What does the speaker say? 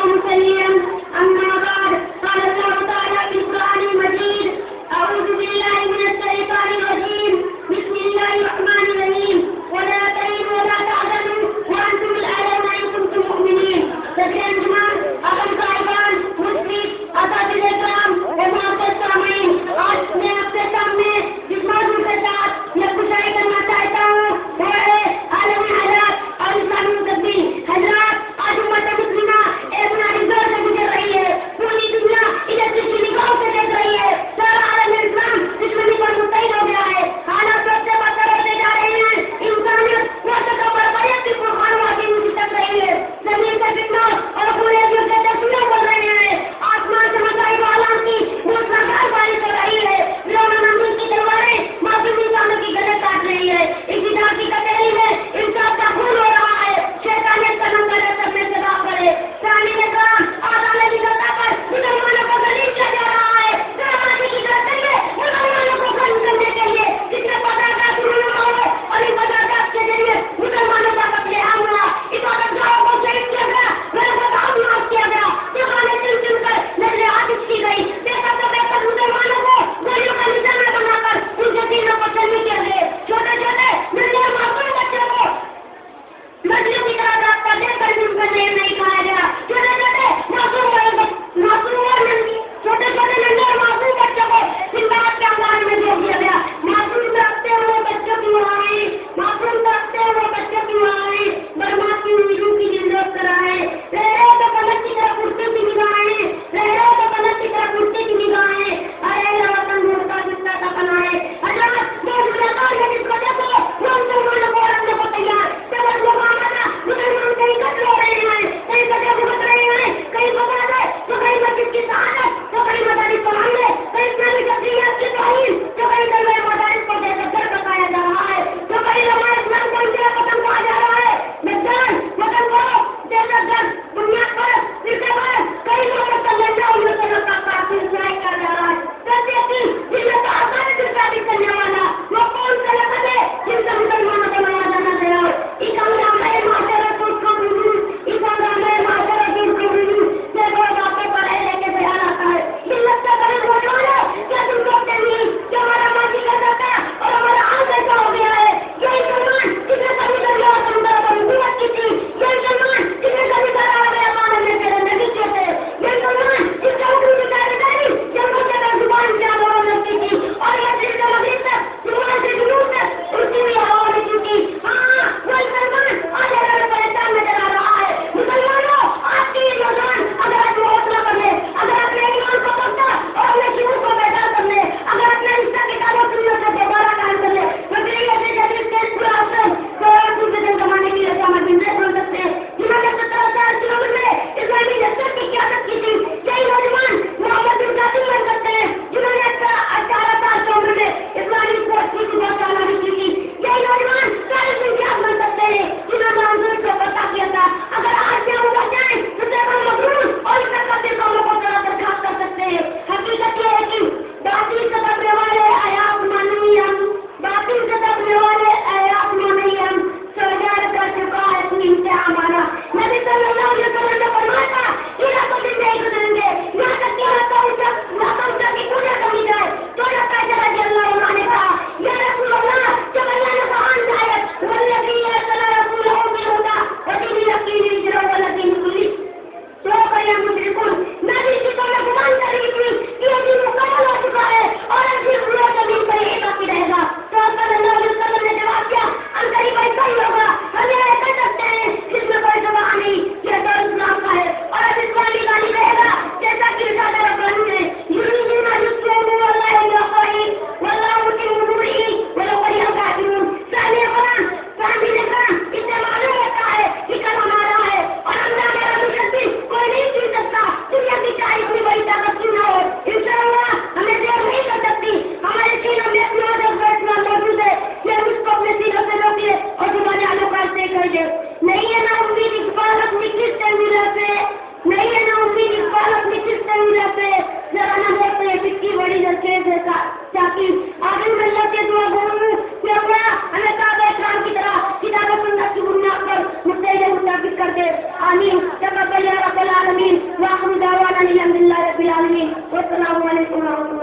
مسلما. أما بعد قال الله تعالى في القرآن المجيد: أعوذ بالله من الشيطان الرجيم. بسم الله الرحمن الرحيم. ولا تهنوا ولا تحزنوا وأنتم الأعلون إن كنتم مؤمنين. صدر انجمن، اہم صاحبان، مشرق، اساتذہ کرام اور معزز سامعین، آج میں آپ کے سامنے جس موضوع کے ساتھ میں گفتگو کرنا چاہتا ہوں وہ ہے عالمی حالات اور اسلامی تبدیل. حضرات، آج امت مسلمہ ایک بنیادی دور سے گزر رہی ہے. پوری دنیا ادھر کی نگاہوں سے دیکھ رہی ہے. سارا عالم اسلام دشمنی پر متحد ہو گیا ہے. حالات سب سے بدتر ہوتے جا رہے ہیں. انسانیت وسطوں پر بڑے کی خانواسی میں سٹک رہی ہے. زمین کا کتنا اور پورے دل کے تصویریں بن رہے ہیں. آسمان سے مسائل عالم کی موسلادھار بارش ہو رہی ہے. روزانہ کی تلواریں معصوم انسانوں کی گلے کاٹ رہی ہے. اقتدار کی کٹہری میں انصاف کا خون ہو رہا ہے. شیطانیت کا نمبر سب میں سے صاف کرے. سامنے کے کام آزادی کی سطح پر مسلمانوں کو ذلیل کیا جا رہا ہے. سرمایہ کی طرف سے مسلمانوں کو بند کرنے کے لیے کتنے پدارکار سننا ہو اور ان پدارکار کے ذریعے مسلمانوں کا قتل عام ہوا. عبادت گاہوں کو شہید کیا گیا. معاف کیا گیا. دکانیں چن چن کر نظریں عادت کی گئی. بہتر سے بہتر مسلمانوں کو گولیوں کا نشانہ بنا کر ان کے دلوں کو چلنے کیا گئے. چھوٹے چھوٹے ننھے معصوم بچوں کو مچھلیوں کی طرح رات پر دیکھ کر ان کا زہر نہیں کھایا گیا. چھوٹے چھوٹے معصوم ننھے اور معصوم بچوں کو زندگی کے انگار میں دے دیا گیا. معصوم تڑپتے ہوئے بچوں کی ماں معصوم تڑپتے ہوئے بچوں کی ماں برما کی امیدوں کی زندگی کرائے. رہے تو پلک کی طرف اٹھتے کی نگاہیں. رہے تو پلک کی طرف اٹھتے کی نگاہیں. ارے وطن موڑتا جتنا کا بنائے. حضرت جو ملاقات ہے جس وجہ سے وہ مسلمانوں کو رکھنے کو تیار. جب وہ مانا مسلمان کہیں قتل ہو رہے ہیں, کہیں قتل بھگت رہے ہیں, کہیں بغاوت ہے تو کہیں مسجد کی سعادت تو کہیں مدارس پڑھانے, کہیں اسلامی تفصیلات کی توہین تو کہیں کلمہ مدارس کو دہشت گرد بتایا جا رہا ہے تو کہیں علماء اسلام کو انتہا پسند کہا جا رہا ہے. مجان وطن کو دہشت گرد بنیاد پر فرقے پر کئی لوگوں کا لینا اور مسلمان کا کافی ظاہر کر جا رہا ہے. جن میں آسان شادی کرنے والا وہ کون سا لفظ ہے جن سے مسلمانوں کو مانا جانا گیا. اس ہنگامہ معاشرت کو اس ہنگامہ معاشرت سے دو باتیں پر لے کے بیان آتا ہے. ملت سے بڑے نوجوان کیا تم سوچتے نہیں کہ ہمارا ماضی کا جاتا اور ہمارا آج ایسا ہو گیا ہے. یہ مسلمان جس نے کبھی دریا اور سمندر پر حکومت کی تھی. یہ مسلمان جس نے کبھی درا گیا ماننے کے زندگی کے تھے. یہ مسلمان جس کا حکم کی داری جنگوں سے زبان سے آگے لگتی تھی اور یہ دل کا مزید تک زبان سے جنوب تک اڑتی ہوئی ہوا لے چکی. ہاں وہ مسلمان آج اگر پریشان نظر آ رہا ہے. مسلمانوں آپ کی یہ نوجوان اگر آپ حوصلہ کر لیں, اگر اپنے ایمان کو پختہ اور اپنے شعور کو بیدار کر لیں, اگر اپنے رشتہ کے کاموں سننے سے دوبارہ کام کر لیں تو پھر یہ جدید کے پورا افسر کو دن کمانے کی رقامت نہیں سن سکتے. جنہوں نے 17,000 کلومیٹر میں اسلامی دستور کی قیادت کی تھی. یہی نوجوان محمد بن قاسم بن سکتے ہیں جنہوں نے 18 سال کی عمر میں اسلامی فوج کی بہت سالانہ کی تھی. یہی نوجوان طارق بن زیاد بن سکتے ہیں جنہوں نے حضور کو پتہ کیا تھا. اگر آج سے وہ جائیں تو تیرہ مغرور اور اس قتل قوموں کو چلا کر خاص کر سکتے ہیں. حقیقت یہ ہے کہ باطل سے دبنے والے آیات مانوی ہم باطل سے دبنے والے آیات مانوی ہم سرگار کر چکا ہے اپنی انتہا ہمارا. نبی صلی اللہ علیہ وسلم نے فرمایا تھا کہ راتوں دن نہیں گزریں گے یہاں تک کہ راتوں کی پوجا کمی جائے. تو رضی اللہ عنہ نے کہا یا رسول اللہ جب اللہ نے قرآن شاید والذی ارسل رسولہ بالہدی ودین الحق لیظہرہ علی الدین کلہ تو یا مشرکون. نبی کی تو گمان کر رہی تھی کہ یہ دین مکمل ہو چکا ہے اور ابھی پورا زمین پر یہ باقی رہے گا. تو صلی اللہ علیہ وسلم نے جواب دیا ہم قریب ایسا ہی ہوگا. ہم یہ کہہ سکتے ہیں اس میں کوئی گواہ نہیں, یہ تو اسلام کا ہے اور اب اسلامی گالی رہے گا جیسا کہ رسالہ ربانی ہے. یريدون ان يطفئوا نور الله بأفواههم والله متم نوره ولو كره الكافرون. ثاني قرآن ثاني قرآن اس سے معلوم ہوتا ہے کہ کل ہمارا ہے اور اللہ میرا مشکل کوئی نہیں جیت سکتا. دنیا کی چاہے اتنی بڑی طاقت کیوں نہ ہو انشاءاللہ ہمیں دیر نہیں کر سکتی. ہمارے سینوں میں اپنا جذبہ موجود ہے. یہ اس کو اپنے سینوں سے روکیے اور تمہارے آلوں کا سے کر دے. نہیں ہے نا امید اقبال اپنی کس سے ملا سے نہیں ہے نا امید اقبال اپنی کس سے ملا سے ذرا نہ دیکھتے ہیں کس کی بڑی نچیز ہے تاکہ آگے اللہ کے دعا گوروں کیا ہوا ہمیں کعبہ اکرام کی طرح کتاب و سنت کی بنیاد پر متحد مطابق کر دے. آمین. تقبل یا رب العالمین. العالمین۔ والسلام علیکم ورحمۃ اللہ۔